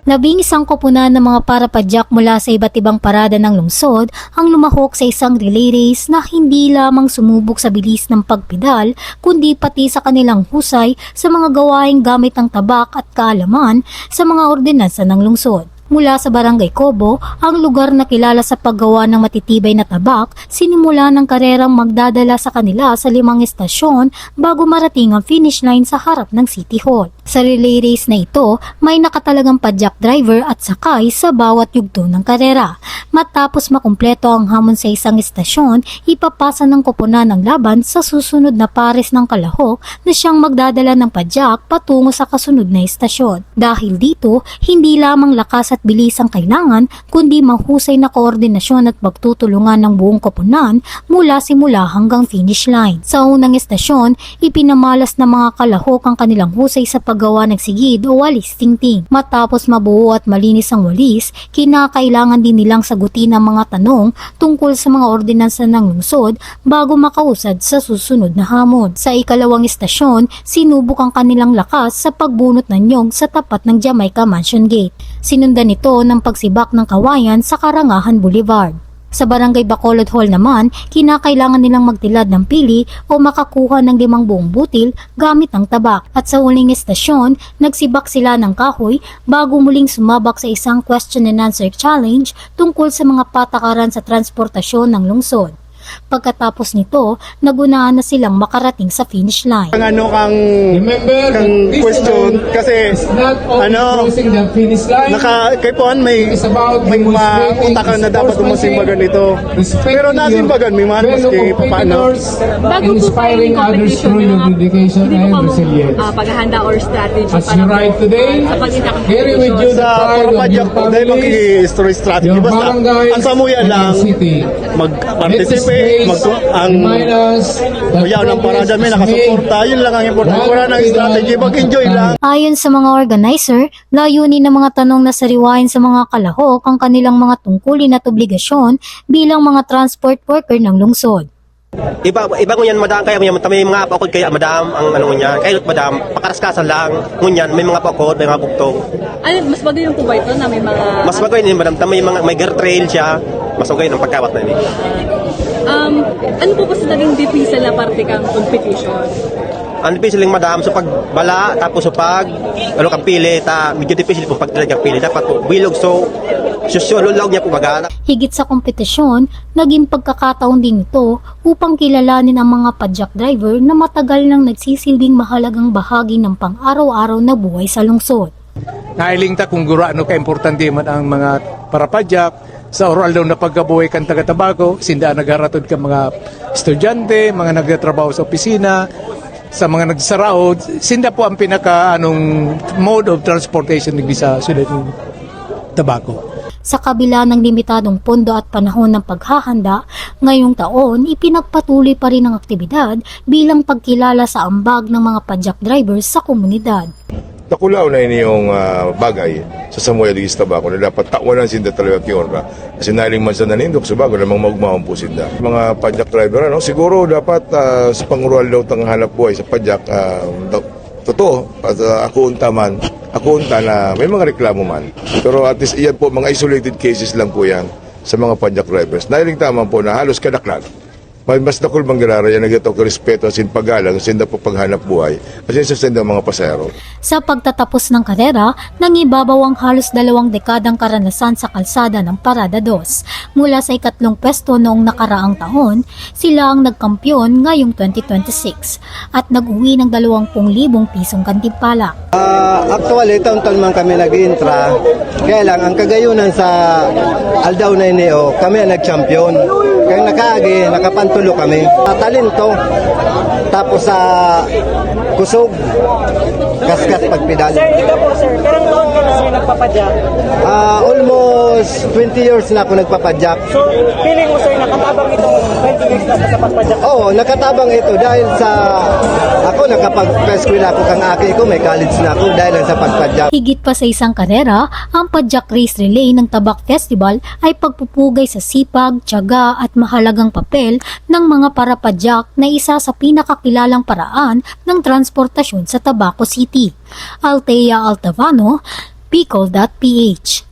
11 koponan ng mga parapadyak mula sa iba't ibang parada ng lungsod ang lumahok sa isang relay race na hindi lamang sumubok sa bilis ng pagpedal kundi pati sa kanilang husay sa mga gawaing gamit ng tabak at kaalaman sa mga ordinansa ng lungsod. Mula sa Barangay Cobo, ang lugar na kilala sa paggawa ng matitibay na tabak, sinimula ng karerang magdadala sa kanila sa 5 estasyon bago marating ang finish line sa harap ng City Hall. Sa relay race na ito, may nakatalagang padyak driver at sakay sa bawat yugto ng karera. Matapos makumpleto ang hamon sa isang estasyon, ipapasa ng koponan ng laban sa susunod na pares ng kalahok na siyang magdadala ng padyak patungo sa kasunod na estasyon. Dahil dito, hindi lamang lakas at bilis ang kailangan, kundi mahusay na koordinasyon at pagtutulungan ng buong koponan mula simula hanggang finish line. Sa unang estasyon, ipinamalas ng mga kalahok ang kanilang husay sa paggawa ng sigid o walis tingting. Matapos mabuo at malinis ang walis, kinakailangan din nilang sagutin ang mga tanong tungkol sa mga ordinansa ng lungsod bago makausad sa susunod na hamon. Sa ikalawang estasyon, sinubok ang kanilang lakas sa pagbunot ng nyog sa tapat ng Jamaica Mansion Gate. Sinundan ito ng pagsibak ng kawayan sa Karangahan Boulevard. Sa Barangay Bacolod Hall naman, kinakailangan nilang magtilad ng pili o makakuha ng 5 buong butil gamit ang tabak. At sa huling estasyon, nagsibak sila ng kahoy bago muling sumabak sa isang question and answer challenge tungkol sa mga patakaran sa transportasyon ng lungsod. Pagkatapos nito, nagunahan na silang makarating sa finish line. Kang question kasi kaipuan may mautakan na dapat umasimbagan ito. Pero nasimbagan may man maski paano. Bago po inspiring others through your dedication and resilience. Paghahanda or strategy as you ride today, carry with you the pride of your families, story strategy your basta barangays, ang samuya lang and city. mag-participate ang mayaw ng parada may nakasuporta, yun lang ang importante. Wala nang strategy, mag-enjoy lang. Ayon sa mga organizer, layunin ng mga tanong na sariwain sa mga kalahok ang kanilang mga tungkulin at obligasyon bilang mga transport worker ng lungsod. Iba ngunyan madam kaya may mga pakod kaya madam ang ano niya kaya madam pakaraskasan lang ngunyan may mga pakod may mga bugtong. Ano mas bagay yung po ba ito na may mga Mas bagay ni madam may guardrail siya mas bagay ng pagkawat na ni. Ano po ba sa naging difícil na parte kang competition? Ang difícil lang madam sa pagbala tapos sa pag ano kang pili medyo difícil po pag talaga pili dapat po bilog so susululaw niya po baga. Higit sa kompetisyon, naging pagkakataon din ito upang kilalanin ang mga padyak driver na matagal nang nagsisilbing mahalagang bahagi ng pang-araw-araw na buhay sa lungsod. Nailing ta kung ano ka-importante man ang mga parapadyak sa oral daw na pagkabuhay kang taga-Tabaco, sinda nagaratod ka mga estudyante, mga nagtatrabaho sa opisina, sa mga nagsaraod, sinda po ang mode of transportation sa siyudad ng Tabaco. Sa kabila ng limitadong pondo at panahon ng paghahanda, ngayong taon ipinagpatuloy pa rin ang aktibidad bilang pagkilala sa ambag ng mga padyak drivers sa komunidad. Nakulaw na inyong bagay sa Samuel de Tabaco na dapat tawanan sinda talaga kiyonra. Kasi naling man sa nanindok sa bago namang magmahon po sinda. Mga padyak driver, siguro dapat sa pangurual daw tang hanap buhay sa padyak, totoo, ako unta na may mga reklamo man. Pero at least iyan po, mga isolated cases lang po yan sa mga padyak drivers. Naling tama po na halos kadaklan. Mas nakul bang garara yan nagataw ka respeto asin paggalang sinda po paghanap buhay asin sa sinda mga pasahero. Sa pagtatapos ng karera, nangibabaw ang halos 2 dekadang karanasan sa kalsada ng Parada 2. Mula sa ikatlong pwesto noong nakaraang taon, sila ang nagkampiyon ngayong 2026 at nag-uwi ng 20,000 pisong gantimpala. Actually, taon-taon man kami nag-intra. Kaya lang, ang kagayunan sa Aldaw na Ineo, kami ang nag-champion. Kaya nakapantulo kami. Talento. Tapos sa kusog, kaskas pagpedal. Sir, ito po sir, karang taon ka na sir nagpapadyak? Almost 20 years na ako nagpapadyak. So, feeling mo sir, nakatabang itong 20 years na sa pagpadyak? Oo, nakatabang ito dahil sa ako nakapag-preskwela ako kang aki ko, may college na ako dahil lang sa pagpadyak. Higit pa sa isang karera, ang Padyak Race Relay ng Tabak Festival ay pagpupugay sa sipag, tiyaga at mahalagang papel ng mga parapadyak na isa sa pinakakilalang paraan ng transportasyon sa Tabaco City. Althea Altavano, Bicol.ph.